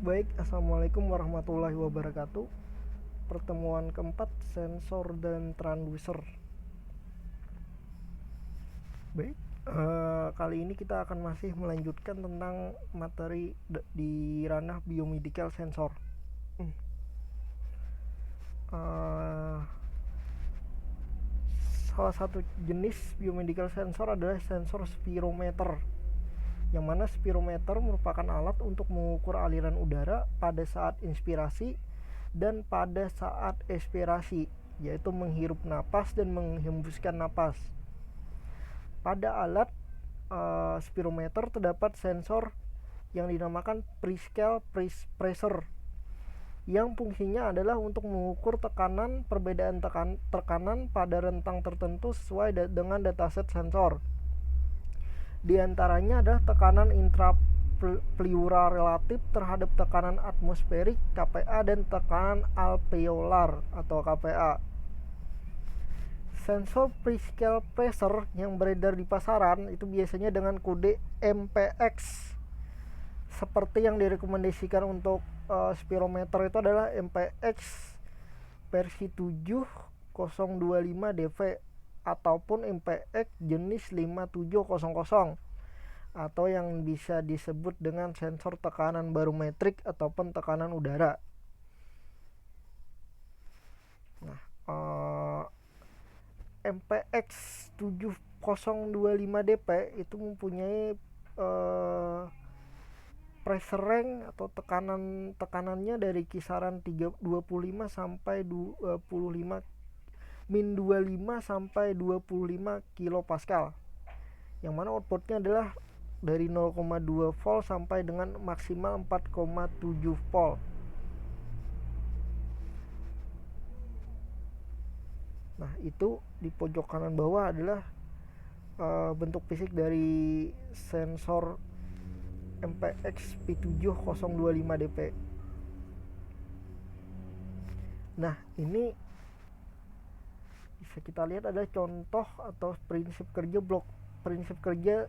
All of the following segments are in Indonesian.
Baik, Assalamualaikum warahmatullahi wabarakatuh. Pertemuan keempat, sensor dan transducer. Baik, kali ini kita akan masih melanjutkan tentang materi di ranah biomedical sensor. Salah satu jenis biomedical sensor adalah sensor spirometer, yang mana spirometer merupakan alat untuk mengukur aliran udara pada saat inspirasi dan pada saat ekspirasi, yaitu menghirup napas dan menghembuskan napas. Pada alat spirometer terdapat sensor yang dinamakan prescale pressure, yang fungsinya adalah untuk mengukur perbedaan tekanan pada rentang tertentu sesuai dengan dataset sensor. Di antaranya adalah tekanan intrapleural relatif terhadap tekanan atmosferik (KPA) dan tekanan alveolar atau KPA. Sensor prescale pressure yang beredar di pasaran itu biasanya dengan kode MPX. Seperti yang direkomendasikan untuk spirometer itu adalah MPX versi 7025DV ataupun MPX jenis 5700 atau yang bisa disebut dengan sensor tekanan barometrik ataupun tekanan udara. Nah, MPX 7025DP itu mempunyai pressure range atau tekanannya dari kisaran 25 sampai 25 sampai 25 kilopascal, yang mana outputnya adalah dari 0,2 volt sampai dengan maksimal 4,7 volt. Nah, itu di pojok kanan bawah adalah bentuk fisik dari sensor MPX P7025DP. Nah, ini bisa kita lihat ada contoh atau prinsip kerja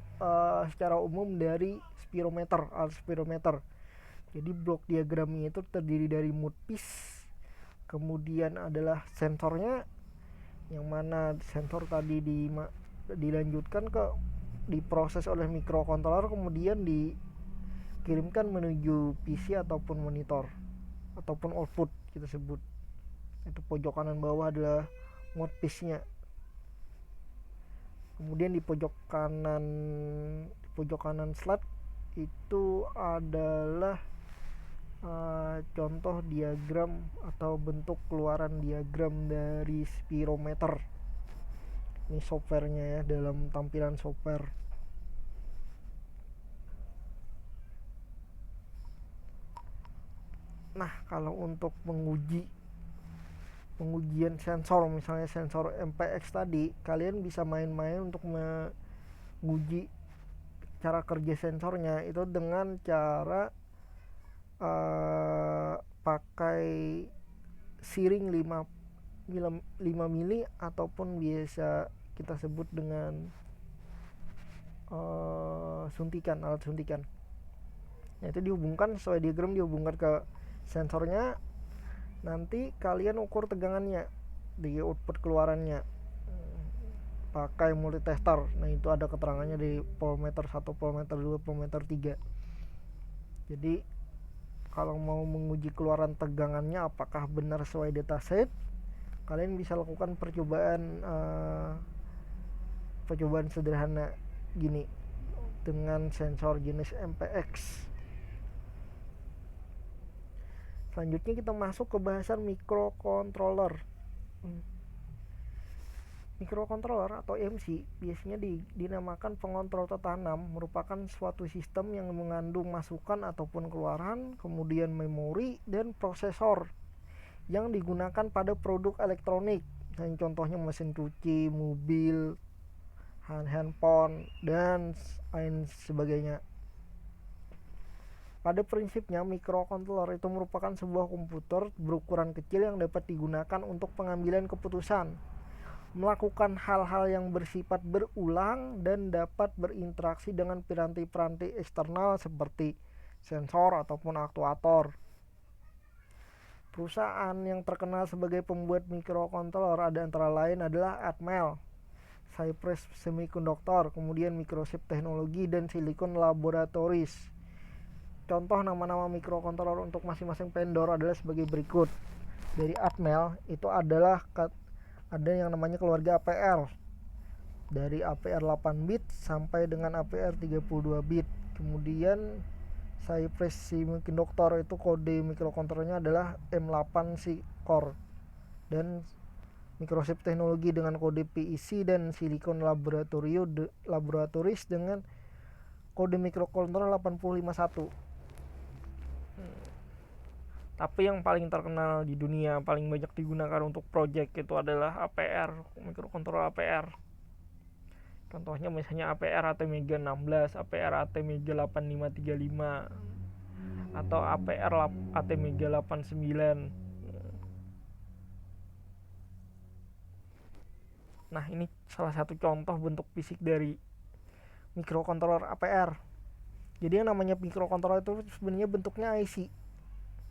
secara umum dari alat spirometer. Jadi blok diagramnya itu terdiri dari mouthpiece, kemudian adalah sensornya, yang mana sensor tadi dilanjutkan diproses oleh microcontroller, kemudian dikirimkan menuju PC ataupun monitor ataupun output kita sebut. Itu pojok kanan bawah adalah mouthpiece-nya. Kemudian di pojok kanan slide itu adalah contoh diagram atau bentuk keluaran diagram dari spirometer. Ini softwarenya ya, dalam tampilan software. Nah, kalau untuk pengujian sensor, misalnya sensor MPX tadi, kalian bisa main-main untuk menguji cara kerja sensornya itu dengan cara pakai siring 5 mili ataupun biasa kita sebut dengan alat suntikan. Nah, itu dihubungkan sesuai diagram, dihubungkan ke sensornya. Nanti kalian ukur tegangannya di output keluarannya pakai multitester. Nah, itu ada keterangannya di voltmeter 1, voltmeter 2, voltmeter 3. Jadi kalau mau menguji keluaran tegangannya apakah benar sesuai dataset, kalian bisa lakukan percobaan sederhana gini dengan sensor jenis MPX. Selanjutnya kita masuk ke bahasan microcontroller. Microcontroller atau MC biasanya dinamakan pengontrol tertanam, merupakan suatu sistem yang mengandung masukan ataupun keluaran, kemudian memori dan prosesor yang digunakan pada produk elektronik. Yang contohnya mesin cuci, mobil, handphone, dan lain sebagainya. Pada prinsipnya, microcontroller itu merupakan sebuah komputer berukuran kecil yang dapat digunakan untuk pengambilan keputusan, melakukan hal-hal yang bersifat berulang, dan dapat berinteraksi dengan piranti-piranti eksternal seperti sensor ataupun aktuator. Perusahaan yang terkenal sebagai pembuat mikrokontroler ada antara lain adalah Atmel, Cypress Semiconductor, kemudian Microchip Technology, dan Silicon Laboratories. Contoh nama-nama mikrokontroler untuk masing-masing vendor adalah sebagai berikut. Dari Atmel itu adalah ada yang namanya keluarga APR. Dari APR 8 bit sampai dengan APR 32 bit. Kemudian Cypress Semiconductor itu kode mikrokontrolernya adalah M8 Core. Dan Microchip Technology dengan kode PIC dan Silicon Laboratories dengan kode mikrokontroler 851. Tapi yang paling terkenal di dunia, paling banyak digunakan untuk project itu adalah APR, mikrokontroler APR. Contohnya misalnya APR ATmega 16, APR ATmega 8535, atau APR ATmega 89. Nah, ini salah satu contoh bentuk fisik dari mikrokontroler APR. Jadi yang namanya mikrokontroler itu sebenarnya bentuknya IC.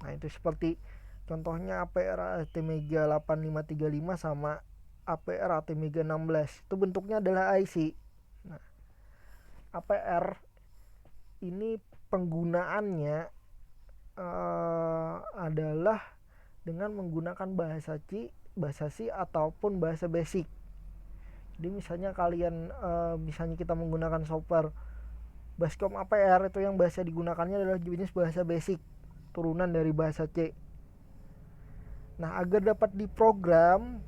Nah, itu seperti contohnya APR ATmega 8535 sama APR ATmega 16. Itu bentuknya adalah IC. Nah, APR ini penggunaannya adalah dengan menggunakan bahasa C ataupun bahasa basic. Jadi misalnya misalnya kita menggunakan software Basecamp APR, itu yang bahasa digunakannya adalah jenis bahasa basic, turunan dari bahasa C. Nah, agar dapat diprogram,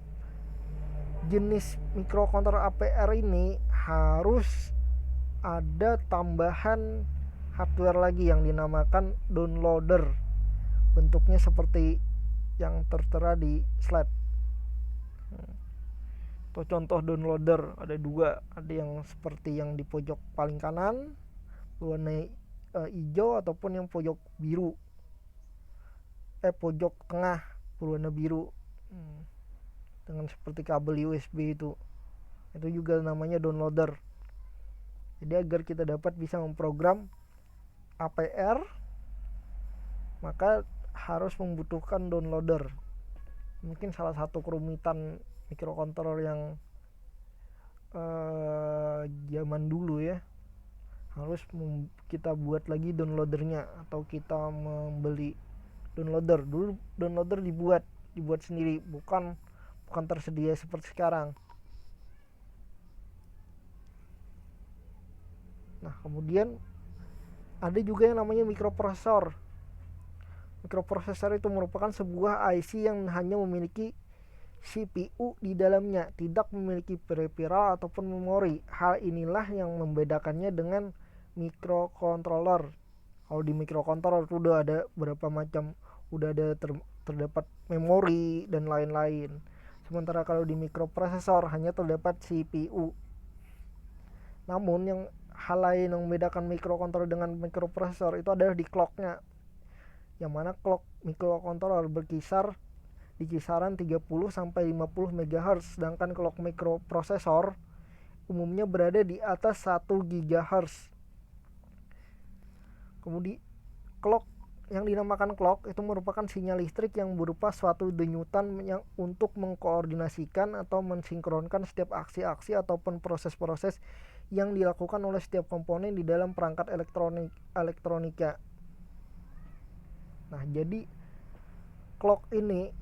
jenis mikrokontroler APR ini harus ada tambahan hardware lagi yang dinamakan downloader. Bentuknya seperti yang tertera di slide. Itu contoh downloader, ada dua, ada yang seperti yang di pojok paling kanan warna hijau, ataupun yang pojok biru, pojok tengah berwarna biru dengan seperti kabel USB itu juga namanya downloader. Jadi agar kita dapat bisa memprogram APR, maka harus membutuhkan downloader. Mungkin salah satu kerumitan mikrokontroler yang zaman dulu ya, harus kita buat lagi downloadernya, atau kita membeli downloader. Dulu downloader dibuat sendiri, bukan tersedia seperti sekarang. Nah, kemudian ada juga yang namanya mikroprosesor. Mikroprosesor itu merupakan sebuah IC yang hanya memiliki CPU di dalamnya, tidak memiliki peripheral ataupun memori. Hal inilah yang membedakannya dengan mikrokontroler. Kalau di mikrokontroler itu udah ada berapa macam, udah ada terdapat memori dan lain-lain. Sementara kalau di mikroprosesor hanya terdapat CPU. Namun yang hal lain yang membedakan mikrokontroler dengan mikroprosesor itu adalah di clocknya, yang mana clock mikrokontroler berkisar di kisaran 30 sampai 50 MHz, sedangkan clock mikroprosesor umumnya berada di atas 1 GHz. Kemudian clock yang dinamakan clock itu merupakan sinyal listrik yang berupa suatu denyutan yang untuk mengkoordinasikan atau mensinkronkan setiap aksi-aksi ataupun proses-proses yang dilakukan oleh setiap komponen di dalam perangkat elektronika. Nah, jadi clock ini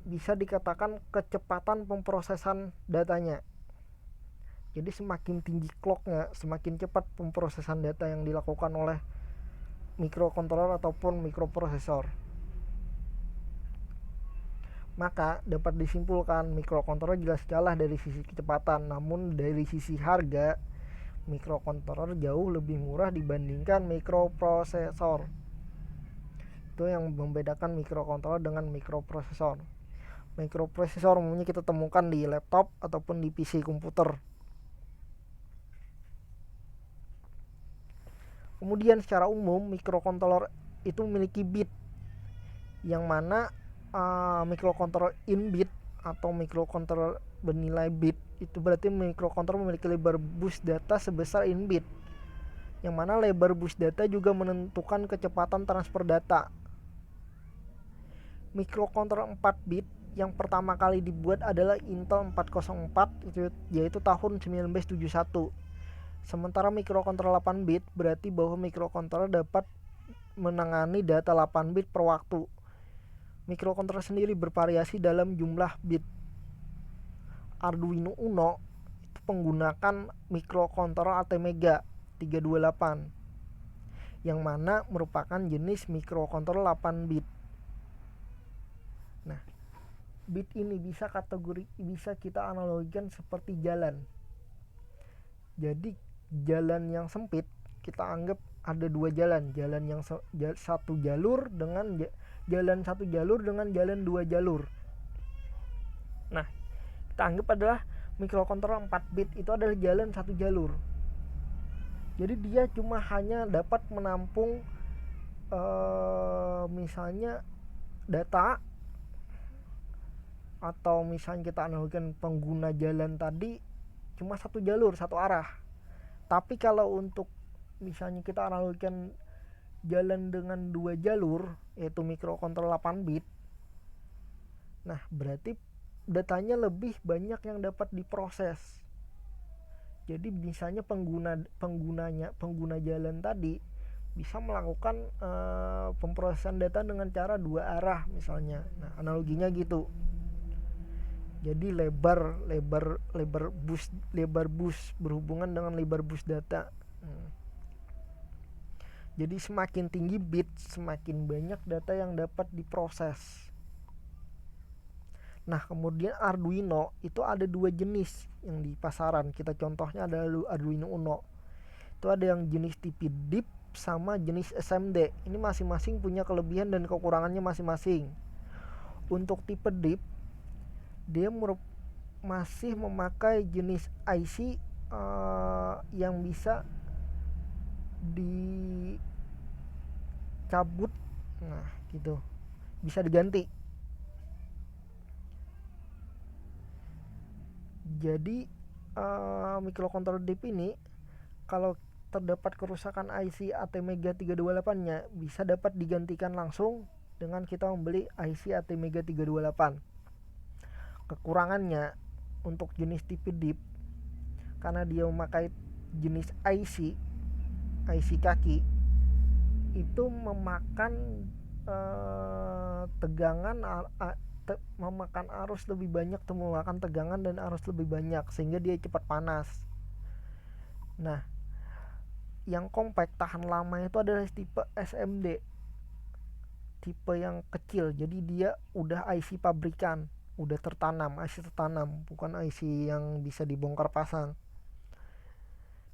bisa dikatakan kecepatan pemrosesan datanya. Jadi semakin tinggi clocknya, semakin cepat pemrosesan data yang dilakukan oleh mikrokontroler ataupun mikroprosesor. Maka dapat disimpulkan mikrokontroler jelas kalah dari sisi kecepatan, namun dari sisi harga mikrokontroler jauh lebih murah dibandingkan mikroprosesor. Itu yang membedakan mikrokontroler dengan mikroprosesor. Mikroprosesor umumnya kita temukan di laptop ataupun di PC komputer. Kemudian secara umum mikrokontroler itu memiliki bit, yang mana mikrokontroler in bit atau mikrokontroler bernilai bit itu berarti mikrokontroler memiliki lebar bus data sebesar in bit. yang mana lebar bus data juga menentukan kecepatan transfer data. Mikrokontroler 4 bit yang pertama kali dibuat adalah Intel 404 yaitu tahun 1971. Sementara mikrokontroler 8 bit berarti bahwa mikrokontroler dapat menangani data 8 bit per waktu. Mikrokontroler sendiri bervariasi dalam jumlah bit. Arduino Uno itu menggunakan mikrokontroler ATmega 328 yang mana merupakan jenis mikrokontroler 8 bit. Nah, bit ini bisa kita analogikan seperti jalan. Jadi jalan yang sempit kita anggap ada dua jalan yang satu jalur dengan jalan jalan dua jalur. Nah, kita anggap adalah mikrokontroler 4 bit itu adalah jalan satu jalur. Jadi dia cuma hanya dapat menampung misalnya data, atau misalnya kita analogikan pengguna jalan tadi cuma satu jalur, satu arah. Tapi kalau untuk misalnya kita analogikan jalan dengan dua jalur, yaitu mikrokontroler 8 bit, nah berarti datanya lebih banyak yang dapat diproses. Jadi misalnya pengguna jalan tadi bisa melakukan pemrosesan data dengan cara dua arah misalnya. Nah, analoginya gitu. Jadi lebar bus berhubungan dengan lebar bus data. Jadi semakin tinggi bit, semakin banyak data yang dapat diproses. Nah, kemudian Arduino itu ada dua jenis yang di pasaran. Kita contohnya adalah Arduino Uno. Itu ada yang jenis tipe DIP sama jenis SMD. Ini masing-masing punya kelebihan dan kekurangannya masing-masing. Untuk tipe DIP dia masih memakai jenis IC yang bisa dicabut, nah gitu, bisa diganti. Jadi mikrokontroler DIP ini kalau terdapat kerusakan IC ATmega 328 nya bisa dapat digantikan langsung dengan kita membeli IC ATmega 328. Kekurangannya untuk jenis tipe DIP karena dia memakai jenis IC kaki itu memakan memakan arus lebih banyak, memakan tegangan dan arus lebih banyak sehingga dia cepat panas. Nah, yang compact tahan lama itu adalah tipe SMD, tipe yang kecil. Jadi dia udah IC pabrikan, udah tertanam, IC tertanam, bukan IC yang bisa dibongkar pasang.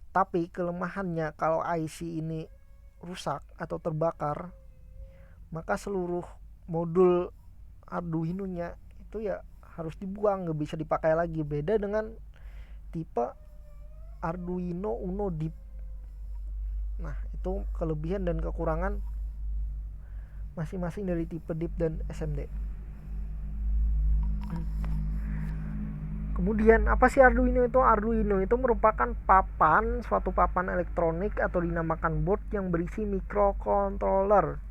Tapi kelemahannya kalau IC ini rusak atau terbakar, maka seluruh modul Arduino nya itu ya harus dibuang, nggak bisa dipakai lagi. Beda dengan tipe Arduino Uno DIP. Nah, itu kelebihan dan kekurangan masing-masing dari tipe DIP dan SMD. Kemudian apa sih Arduino itu? Arduino itu merupakan suatu papan elektronik atau dinamakan board yang berisi mikrokontroler.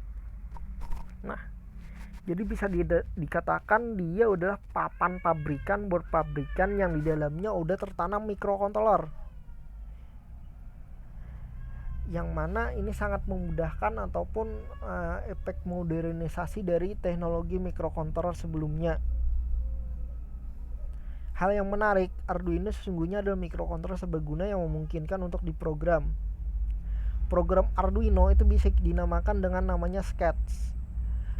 Nah, jadi bisa dikatakan dia adalah papan pabrikan, board pabrikan yang di dalamnya udah tertanam mikrokontroler. Yang mana ini sangat memudahkan ataupun efek modernisasi dari teknologi mikrokontroler sebelumnya. Hal yang menarik, Arduino sesungguhnya adalah mikrokontroler serbaguna yang memungkinkan untuk diprogram. Program Arduino itu bisa dinamakan dengan namanya sketch.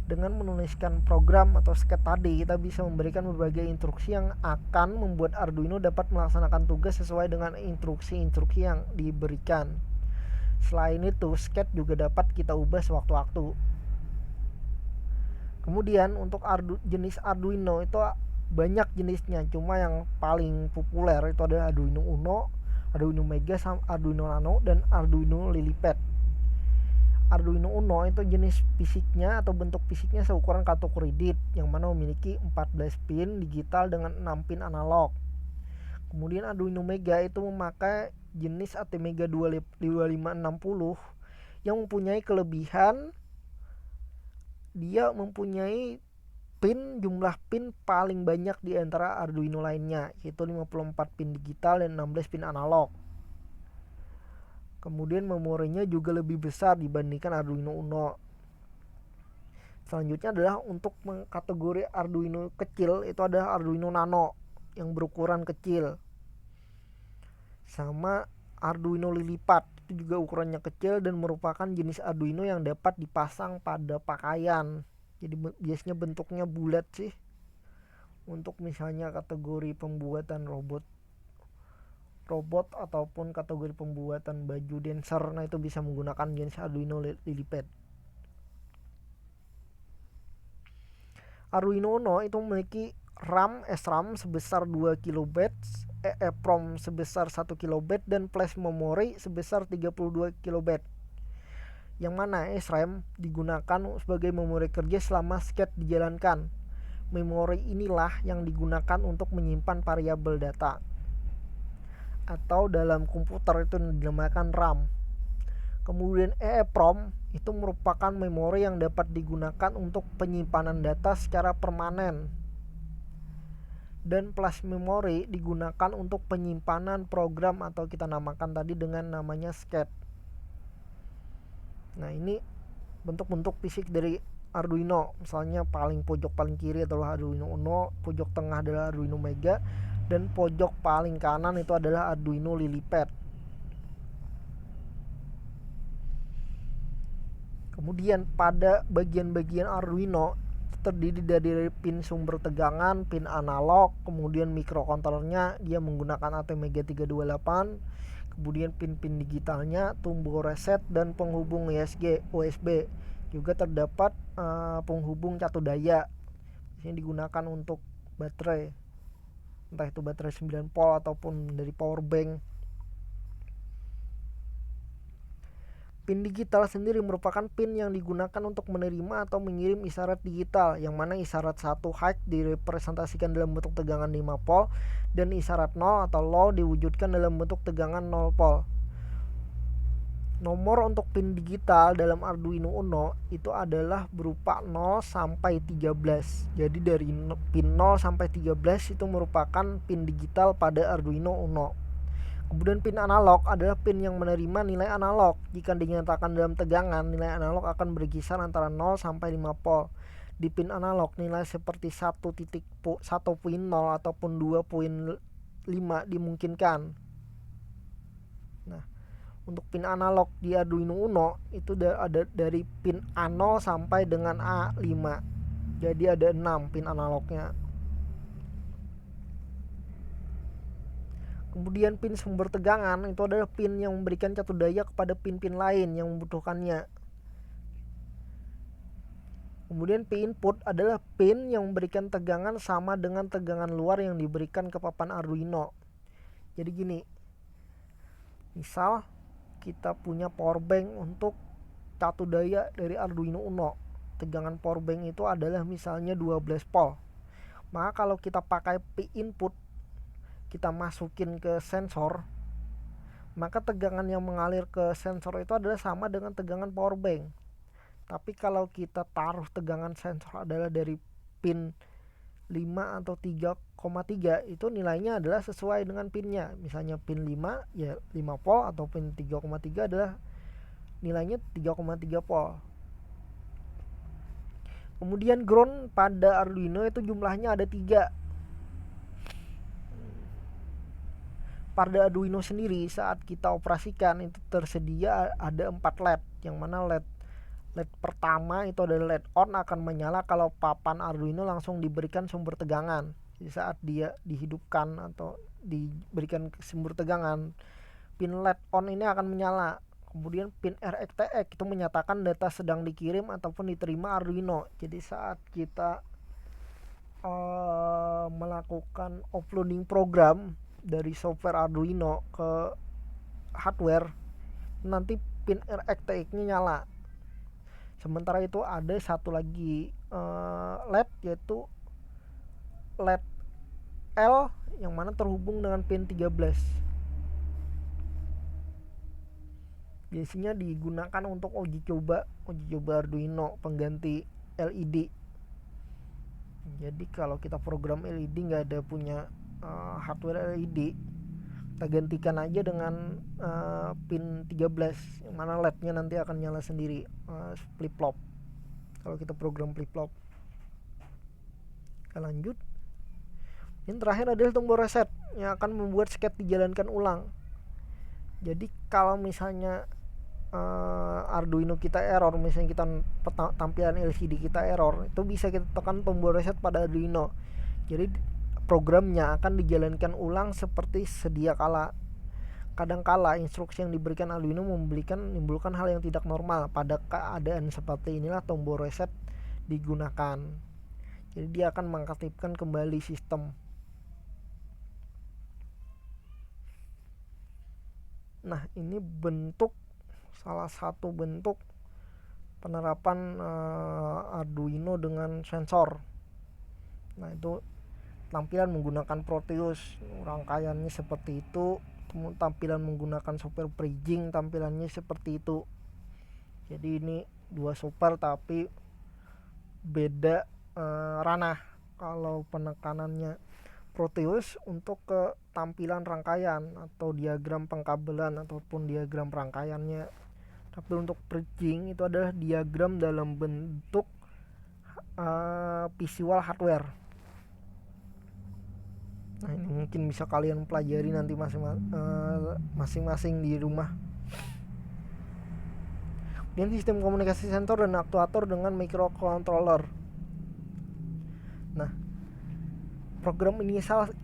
Dengan menuliskan program atau sketch tadi, kita bisa memberikan berbagai instruksi yang akan membuat Arduino dapat melaksanakan tugas sesuai dengan instruksi-instruksi yang diberikan. Selain itu, sketch juga dapat kita ubah sewaktu-waktu. Kemudian untuk jenis Arduino itu banyak jenisnya, cuma yang paling populer itu ada Arduino Uno, Arduino Mega, Arduino Nano, dan Arduino Lilipad. Arduino Uno itu jenis fisiknya atau bentuk fisiknya seukuran kartu kredit yang mana memiliki 14 pin digital dengan 6 pin analog. Kemudian Arduino Mega itu memakai jenis ATmega 2560 yang mempunyai kelebihan dia mempunyai jumlah pin paling banyak di antara Arduino lainnya, yaitu 54 pin digital dan 16 pin analog. Kemudian memorinya juga lebih besar dibandingkan Arduino Uno. Selanjutnya adalah untuk kategori Arduino kecil, itu adalah Arduino Nano yang berukuran kecil. Sama Arduino Lilipat, itu juga ukurannya kecil dan merupakan jenis Arduino yang dapat dipasang pada pakaian. Jadi biasanya bentuknya bulat sih. Untuk misalnya kategori pembuatan robot ataupun kategori pembuatan baju dancer, nah itu bisa menggunakan jenis Arduino Lilipat. Arduino Uno itu memiliki RAM SRAM sebesar 2 KB, EEPROM sebesar 1 KB dan flash memory sebesar 32 KB. Yang mana SRAM digunakan sebagai memori kerja selama skate dijalankan. Memori inilah yang digunakan untuk menyimpan variabel data. Atau dalam komputer itu dinamakan RAM. Kemudian EEPROM itu merupakan memori yang dapat digunakan untuk penyimpanan data secara permanen. Dan flash memory digunakan untuk penyimpanan program atau kita namakan tadi dengan namanya skate. Nah, ini bentuk-bentuk fisik dari Arduino. Misalnya paling pojok paling kiri adalah Arduino Uno, pojok tengah adalah Arduino Mega, dan pojok paling kanan itu adalah Arduino Lilipat. Kemudian pada bagian-bagian Arduino terdiri dari pin sumber tegangan, pin analog, kemudian mikrokontrolernya dia menggunakan ATmega 328, kemudian pin-pin digitalnya, tombol reset dan penghubung USB. Juga terdapat penghubung catu daya. Ini digunakan untuk baterai, entah itu baterai 9 volt ataupun dari power bank. Pin digital sendiri merupakan pin yang digunakan untuk menerima atau mengirim isyarat digital, yang mana isyarat 1 high direpresentasikan dalam bentuk tegangan 5 volt dan isyarat 0 atau low diwujudkan dalam bentuk tegangan 0 volt. Nomor untuk pin digital dalam Arduino Uno itu adalah berupa 0 sampai 13. Jadi dari pin 0 sampai 13 itu merupakan pin digital pada Arduino Uno. Kemudian pin analog adalah pin yang menerima nilai analog. Jika dinyatakan dalam tegangan, nilai analog akan berkisar antara 0 sampai 5 volt. Di pin analog, nilai seperti 1.0 ataupun 2.5 dimungkinkan. Nah, untuk pin analog di Arduino Uno itu ada dari pin A0 sampai dengan A5. Jadi ada 6 pin analognya. Kemudian pin sumber tegangan itu adalah pin yang memberikan catu daya kepada pin-pin lain yang membutuhkannya. Kemudian pin input adalah pin yang memberikan tegangan sama dengan tegangan luar yang diberikan ke papan Arduino. Jadi gini, misal kita punya power bank untuk catu daya dari Arduino Uno. Tegangan power bank itu adalah misalnya 12 volt. Maka kalau kita pakai pin input, kita masukin ke sensor, maka tegangan yang mengalir ke sensor itu adalah sama dengan tegangan power bank. Tapi kalau kita taruh tegangan sensor adalah dari pin 5 atau 3,3, itu nilainya adalah sesuai dengan pinnya. Misalnya pin 5 ya 5 volt, atau pin 3,3 adalah nilainya 3,3 volt. Kemudian ground pada Arduino itu jumlahnya ada 3. Pada Arduino sendiri saat kita operasikan itu tersedia ada 4 LED, yang mana LED pertama itu adalah LED on, akan menyala kalau papan Arduino langsung diberikan sumber tegangan. Jadi saat dia dihidupkan atau diberikan sumber tegangan, pin LED on ini akan menyala. Kemudian pin RxTx itu menyatakan data sedang dikirim ataupun diterima Arduino. Jadi saat kita melakukan uploading program dari software Arduino ke hardware, nanti pin RxTx-nya nyala. Sementara itu ada satu lagi LED, yaitu LED L yang mana terhubung dengan pin 13. biasanya digunakan untuk uji coba Arduino pengganti LED. Jadi kalau kita program LED nggak ada punya hardware LED, kita gantikan aja dengan pin 13 yang mana LED-nya nanti akan nyala sendiri, flip-flop kalau kita program flip-flop. Kita lanjut. Yang terakhir adalah tombol reset yang akan membuat skate dijalankan ulang. Jadi kalau misalnya Arduino kita error, misalnya kita tampilan LCD kita error, itu bisa kita tekan tombol reset pada Arduino. Jadi programnya akan dijalankan ulang seperti sedia kala. Kadangkala instruksi yang diberikan Arduino menimbulkan hal yang tidak normal. Pada keadaan seperti inilah tombol reset digunakan. Jadi dia akan mengaktifkan kembali sistem. Nah, ini salah satu bentuk penerapan Arduino dengan sensor. Nah, itu tampilan menggunakan Proteus, rangkaiannya seperti itu. Tampilan menggunakan software bridging, tampilannya seperti itu. Jadi ini dua software tapi beda ranah. Kalau penekanannya Proteus untuk ke tampilan rangkaian atau diagram pengkabelan ataupun diagram rangkaiannya, tapi untuk bridging itu adalah diagram dalam bentuk visual hardware. Nah, ini mungkin bisa kalian pelajari nanti masing-masing di rumah. Kemudian sistem komunikasi sensor dan aktuator dengan microcontroller. Nah, program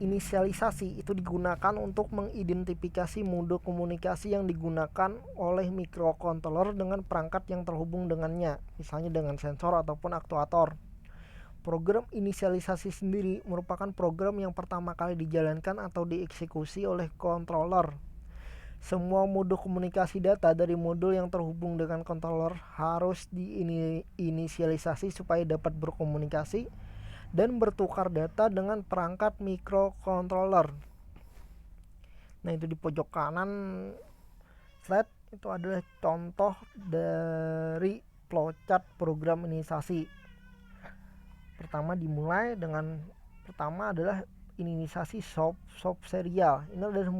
inisialisasi itu digunakan untuk mengidentifikasi mode komunikasi yang digunakan oleh microcontroller dengan perangkat yang terhubung dengannya, misalnya dengan sensor ataupun aktuator. Program inisialisasi sendiri merupakan program yang pertama kali dijalankan atau dieksekusi oleh controller. Semua mode komunikasi data dari modul yang terhubung dengan controller harus diinisialisasi supaya dapat berkomunikasi dan bertukar data dengan perangkat microcontroller. Nah, itu di pojok kanan slide itu adalah contoh dari flowchart program inisialisasi. Pertama adalah inisialisasi sub serial. Ini adalah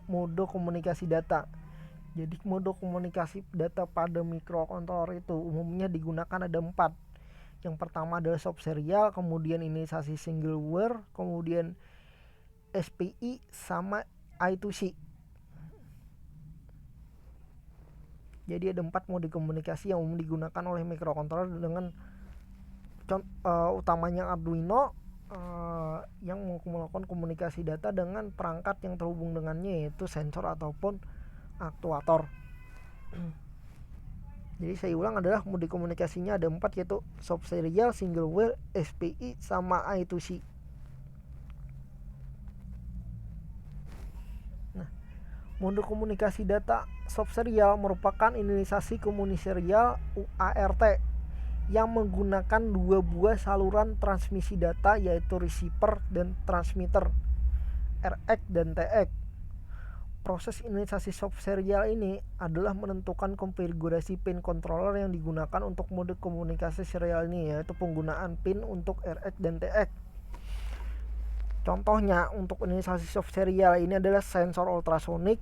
mode komunikasi data. Jadi mode komunikasi data pada microcontroller itu umumnya digunakan ada 4. Yang pertama adalah sub serial, kemudian inisialisasi single wire, kemudian SPI sama I2C. Jadi ada 4 mode komunikasi yang umum digunakan oleh microcontroller dengan utamanya Arduino yang melakukan komunikasi data dengan perangkat yang terhubung dengannya, yaitu sensor ataupun aktuator. Jadi saya ulang, adalah mode komunikasinya ada 4, yaitu sub serial, single wire, SPI sama I2C. Nah, mode komunikasi data sub serial merupakan inisialisasi komunikasi serial UART yang menggunakan 2 buah saluran transmisi data, yaitu receiver dan transmitter, RX dan TX. Proses inisialisasi sub serial ini adalah menentukan konfigurasi pin controller yang digunakan untuk mode komunikasi serial ini, yaitu penggunaan pin untuk RX dan TX. Contohnya untuk inisialisasi sub serial ini adalah sensor ultrasonik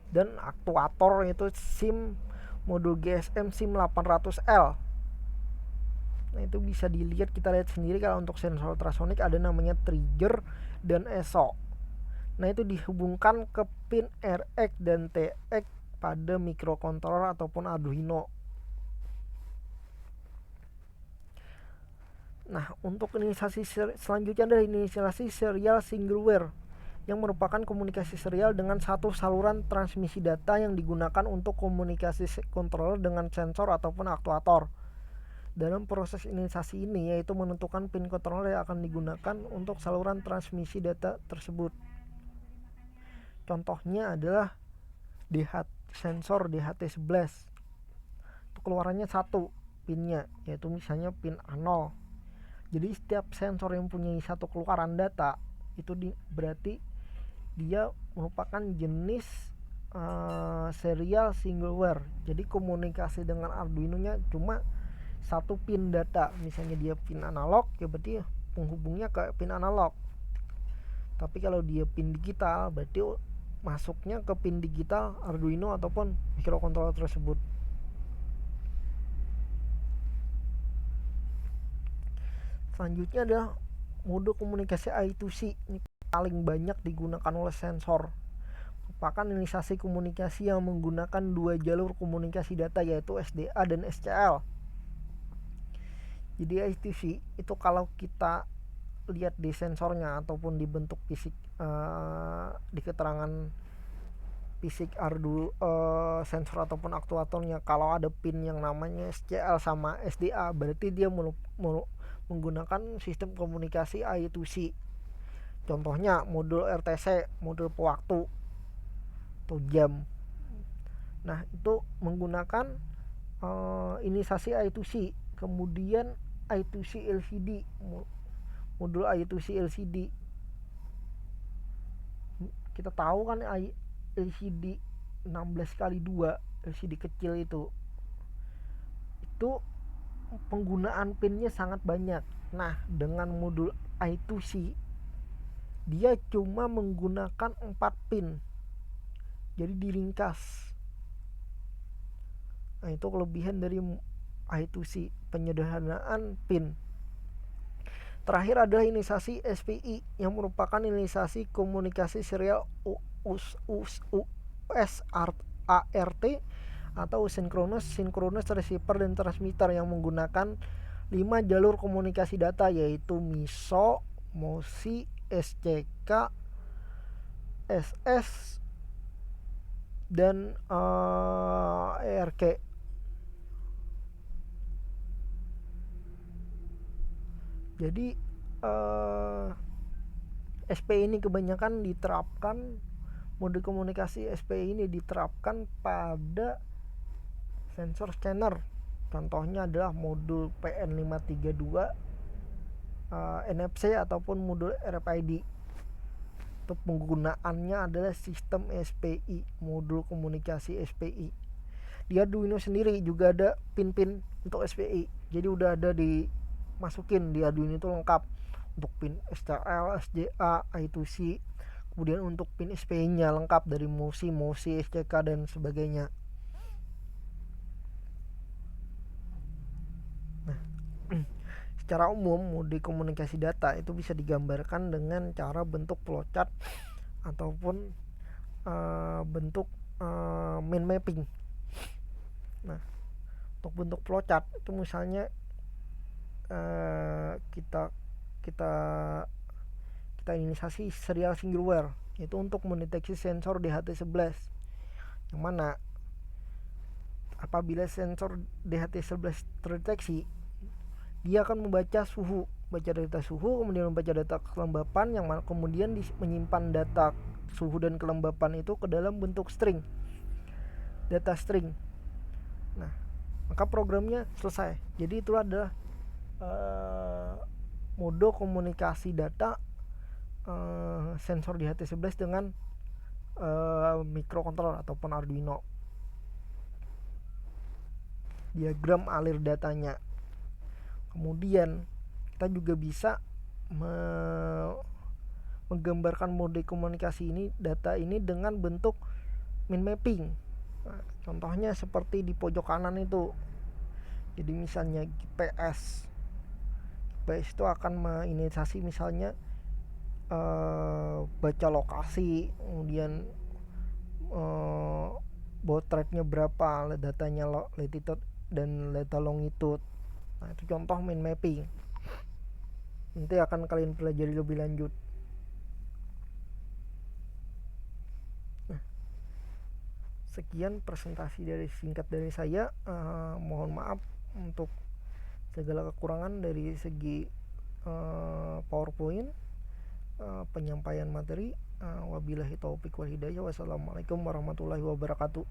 dan aktuator, yaitu SIM modul GSM SIM 800L. Nah, itu bisa dilihat, kita lihat sendiri kalau untuk sensor ultrasonik ada namanya trigger dan ESO. Nah, itu dihubungkan ke pin RX dan TX pada microcontroller ataupun Arduino. Nah, untuk inisialisasi selanjutnya adalah inisialisasi serial single wire yang merupakan komunikasi serial dengan satu saluran transmisi data yang digunakan untuk komunikasi controller dengan sensor ataupun aktuator. Dalam proses inisialisasi ini, yaitu menentukan pin controller yang akan digunakan untuk saluran transmisi data tersebut. Contohnya adalah sensor DHT11. Itu keluarannya 1 pinnya, yaitu misalnya pin A0. Jadi setiap sensor yang punya 1 keluaran data itu berarti dia merupakan jenis serial single wire. Jadi komunikasi dengan Arduino nya cuma satu pin data. Misalnya dia pin analog, ya berarti penghubungnya ke pin analog. Tapi kalau dia pin digital, berarti masuknya ke pin digital Arduino ataupun microcontroller tersebut. Selanjutnya adalah mode komunikasi I2C. Ini paling banyak digunakan oleh sensor. Merupakan inisiasi komunikasi yang menggunakan dua jalur komunikasi data, yaitu SDA dan SCL. Jadi I2C itu kalau kita lihat di sensornya ataupun di bentuk fisik, di keterangan fisik sensor ataupun aktuatornya, kalau ada pin yang namanya SCL sama SDA, berarti dia menggunakan sistem komunikasi I2C. Contohnya modul RTC, modul pewaktu atau jam. Nah, itu menggunakan inisiasi I2C. Kemudian I2C LCD, modul I2C LCD. Kita tahu kan LCD 16x2, LCD kecil itu penggunaan pinnya sangat banyak. Nah, dengan modul I2C dia cuma menggunakan 4 pin, jadi diringkas. Nah, itu kelebihan dari I2C, penyederhanaan pin. Terakhir adalah inisiasi SPI yang merupakan inisiasi komunikasi serial USART atau synchronous receiver dan transmitter yang menggunakan 5 jalur komunikasi data, yaitu MISO, MOSI, SCK, SS, dan ERK. Jadi SPI ini kebanyakan diterapkan, mode komunikasi SPI ini diterapkan pada sensor scanner. Contohnya adalah modul PN532, NFC ataupun modul RFID. Untuk penggunaannya adalah sistem SPI, modul komunikasi SPI. Di Arduino sendiri juga ada pin-pin untuk SPI. Jadi udah ada dimasukin di Arduino itu lengkap. Untuk pin SCL, SDA, I2C. Kemudian untuk pin SPI-nya lengkap dari MOSI, SCK dan sebagainya. Nah, secara umum mode komunikasi data itu bisa digambarkan dengan cara bentuk flowchart ataupun bentuk mind mapping. Nah, untuk bentuk flowchart itu misalnya kita inisiasi serial single wire, yaitu untuk mendeteksi sensor DHT11, yang mana apabila sensor DHT11 terdeteksi, dia akan membaca suhu, data suhu, kemudian membaca data kelembapan, yang mana kemudian menyimpan data suhu dan kelembapan itu ke dalam bentuk string, data string. Nah, maka programnya selesai. Jadi itu adalah mode komunikasi data sensor DHT11 dengan microcontroller ataupun Arduino. Diagram alir datanya. Kemudian kita juga bisa menggambarkan mode komunikasi data ini dengan bentuk mind mapping. Nah, contohnya seperti di pojok kanan itu. Jadi misalnya GPS itu akan menginisiasi misalnya baca lokasi, kemudian baud rate-nya berapa, datanya latitude dan data longitude. Nah, itu contoh mind mapping. Nanti akan kalian pelajari lebih lanjut. Nah, sekian presentasi singkat dari saya. Mohon maaf untuk segala kekurangan dari segi PowerPoint, penyampaian materi. Wabillahi taufik wal hidayah. Wassalamualaikum warahmatullahi wabarakatuh.